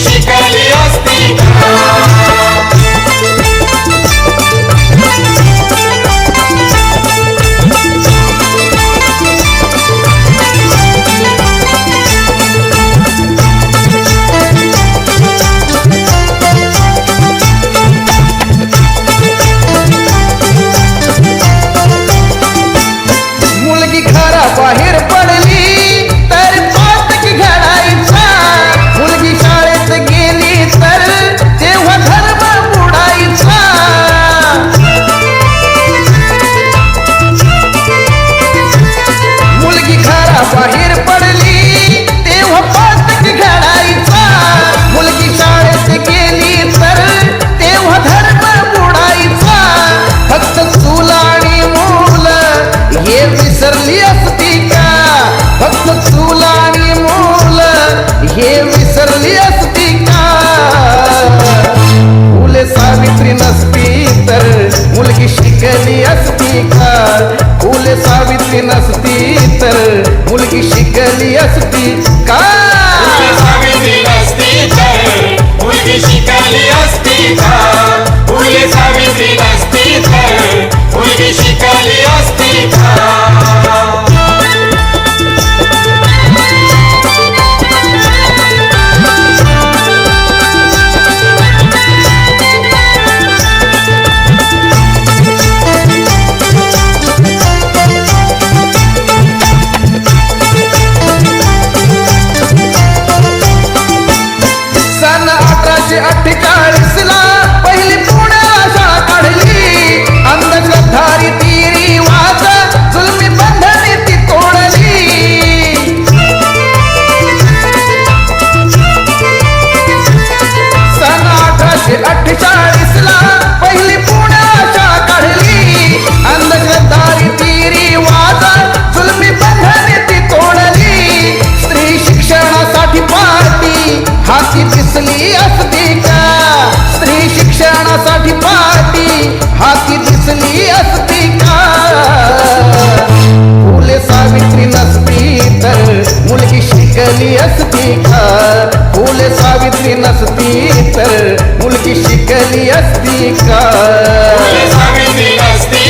शिकली असती का? मुलगी घराबाहेर पडली तर पातक घडायचा, मुलगी शाळेत गेली तर तेव्हा धर्म बुडायचा. मुलगी घराबाहेर पडली तेव्हा पातक घडायचा, मुलगी शाळेत गेली तर तेव्हा धर्म बुडायचा. फक्त चूल आणि मूल हे विसरली असती का? फक्त चूल आणि मूल हे विसरली असती का? फुले सावित्री नसती तर मुलगी शिकली असती का? फुले सावित्री नसती तर मुलगी शिकली असती का? फुले सावित्री नसती तर मुलगी शिकली असती का? फुले सावित्री नसती तर मुलगी शिकली असती का? सन 1848 ला पहिली पुण्याला शाळा काढली, अंधश्रद्धारी ती रिवाज जुलमी बंधने ती तोडली. सन 1848 ला पहिली पुण्याला शाळा काढली, अंधश्रद्धारी ती रिवाज जुलमी बंधने ती तोडली. स्त्री शिक्षणासाठी पार्टी हाती दिसली असती का? स्त्री शिक्षणासाठी पार्टी हाती दिसली असती का? फुले सावित्री नसती तर मुलगी शिकली असती का? फुले सावित्री नसती तर मुलगी शिकली असती का? फुले सावित्री नसती